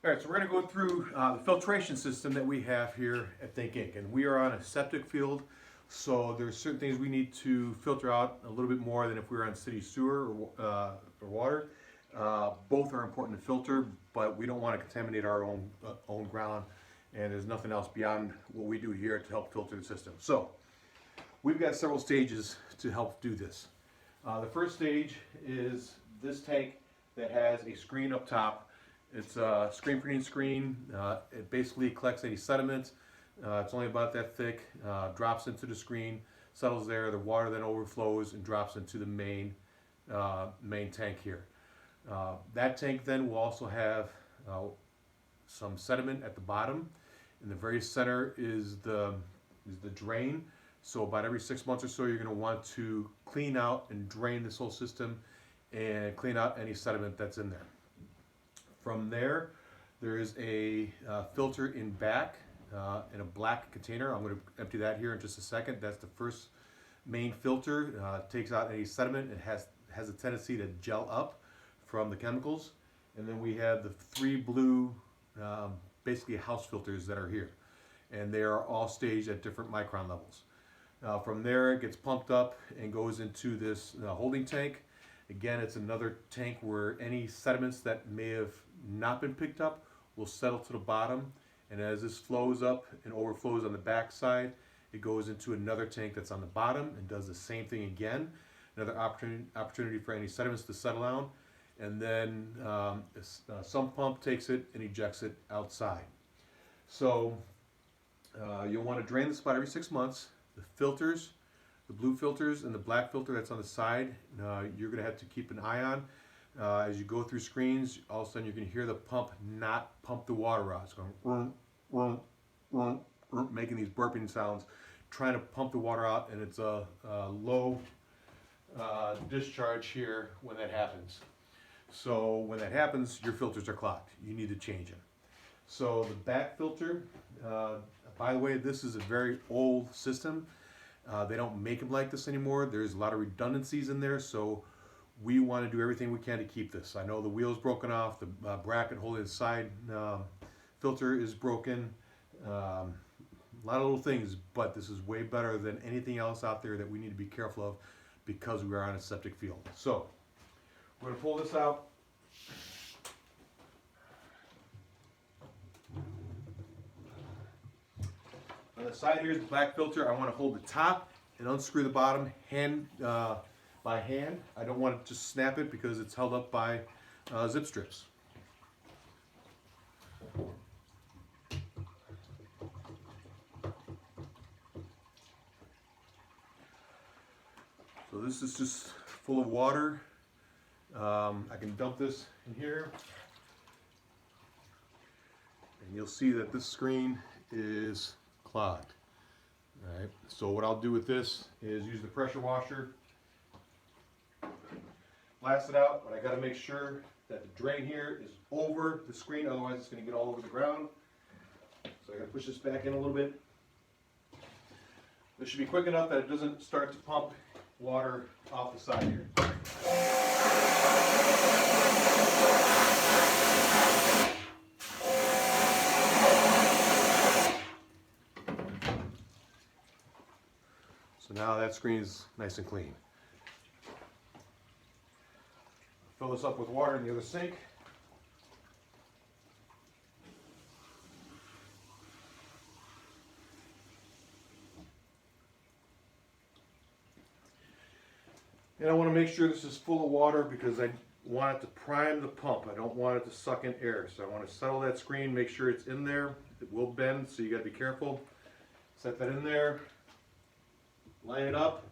All right, so we're going to go through the filtration system that we have here at Think Inc. And we are on a septic field, so there's certain things we need to filter out a little bit more than if we were on city sewer or water. Both are important to filter, but we don't want to contaminate our own ground, and there's nothing else beyond what we do here to help filter the system. So we've got several stages to help do this. The first stage is this tank that has a screen up top. It's a screen printing screen. It basically collects any sediment. It's only about that thick, drops into the screen, settles there. The water then overflows and drops into the main tank here. That tank then will also have some sediment at the bottom. In the very center is the drain. So about every 6 months or so, you're going to want to clean out and drain this whole system and clean out any sediment that's in there. From there, there is a filter in back in a black container. I'm going to empty that here in just a second. That's the first main filter. Takes out any sediment. It has a tendency to gel up from the chemicals. And then we have the three blue, basically house filters that are here. And they are all staged at different micron levels. From there, it gets pumped up and goes into this holding tank. Again, it's another tank where any sediments that may have not been picked up will settle to the bottom. And as this flows up and overflows on the back side, it goes into another tank that's on the bottom and does the same thing again. Another opportunity for any sediments to settle down. And then some pump takes it and ejects it outside. So you'll want to drain this about every 6 months. The filters, the blue filters and the black filter that's on the side, you're going to have to keep an eye on. As you go through screens, all of a sudden you can hear the pump not pump the water out. It's going making these burping sounds, trying to pump the water out, and it's a low discharge here when that happens. So when that happens, your filters are clogged. You need to change them. So the back filter, by the way, this is a very old system. They don't make them like this anymore. There's a lot of redundancies in there, so we want to do everything we can to keep this. I know the wheel's broken off, the bracket holding the side filter is broken. A lot of little things, but this is way better than anything else out there that we need to be careful of because we are on a septic field. So we're going to pull this out. On the side here is the black filter. I want to hold the top and unscrew the bottom by hand. I don't want to just snap it because it's held up by zip strips. So this is just full of water. I can dump this in here. And you'll see that this screen is clogged. All right. So what I'll do with this is use the pressure washer, blast it out, but I got to make sure that the drain here is over the screen, otherwise it's going to get all over the ground. So I got to push this back in a little bit. This should be quick enough that it doesn't start to pump water off the side here. So now that screen is nice and clean. Fill this up with water in the other sink. And I want to make sure this is full of water because I want it to prime the pump. I don't want it to suck in air. So I want to settle that screen, make sure it's in there. It will bend, so you got to be careful. Set that in there. Line it up.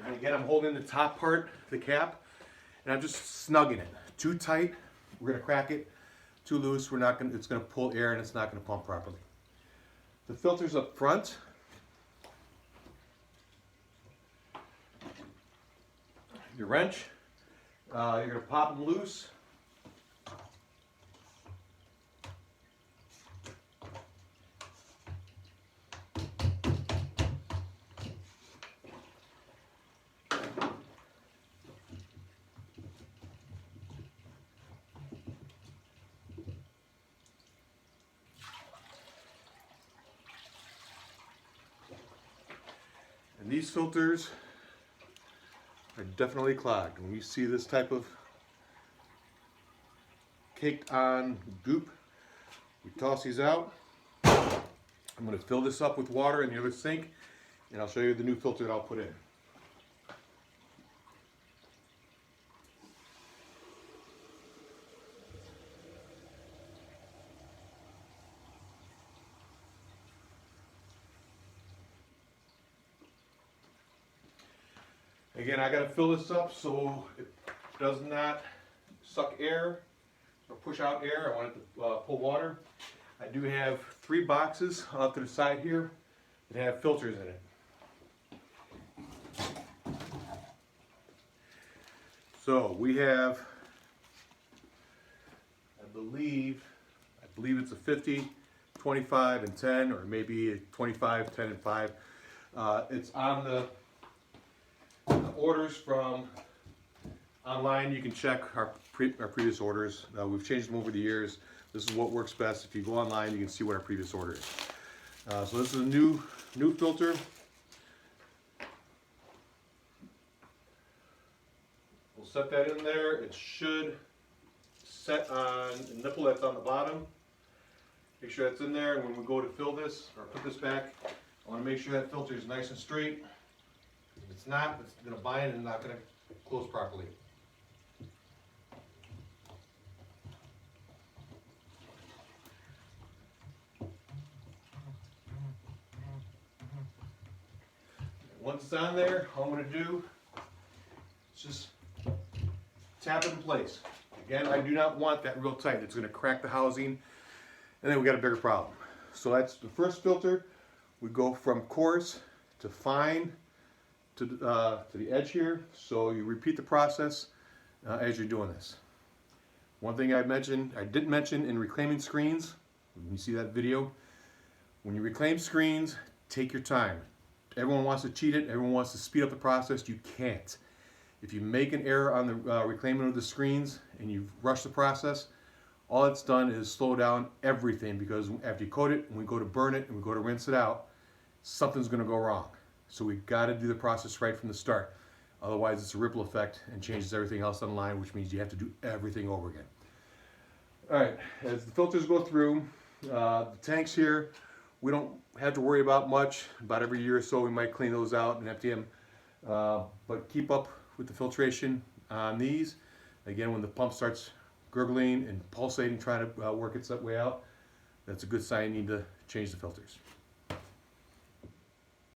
And again, I'm holding the top part, the cap, and I'm just snugging it. Too tight, we're going to crack it. Too loose, it's going to pull air and it's not going to pump properly. The filter's up front. Your wrench, you're going to pop them loose. And these filters are definitely clogged. When you see this type of caked on goop, we toss these out. I'm going to fill this up with water in the other sink, and I'll show you the new filter that I'll put in. Again, I got to fill this up so it does not suck air or push out air. I want it to pull water. I do have 3 boxes off to the side here that have filters in it. So we have, I believe it's a 50, 25, and 10, or maybe a 25, 10, and 5. It's on the orders from online. You can check our previous orders. We've changed them over the years. This is what works best. If you go online, you can see what our previous order is. So this is a new filter. We'll set that in there. It should set on the nipple that's on the bottom. Make sure that's in there, and when we go to fill this or put this back, I want to make sure that filter is nice and straight. If it's not, it's going to bind and not going to close properly. Once it's on there, all I'm going to do is just tap it in place. Again, I do not want that real tight. It's going to crack the housing, and then we got a bigger problem. So that's the first filter. We go from coarse to fine to the edge here. So you repeat the process as you're doing this. One thing I didn't mention in reclaiming screens, when you see that video, when you reclaim screens, take your time. Everyone wants to cheat it. Everyone wants to speed up the process. You can't. If you make an error on the reclaiming of the screens and you rush the process, all it's done is slow down everything, because after you coat it and we go to burn it and we go to rinse it out, something's going to go wrong. So we've got to do the process right from the start. Otherwise, it's a ripple effect and changes everything else on the line, which means you have to do everything over again. All right, as the filters go through, the tanks here, we don't have to worry about much. About every year or so, we might clean those out and empty them. But keep up with the filtration on these. Again, when the pump starts gurgling and pulsating, trying to work its way out, that's a good sign you need to change the filters.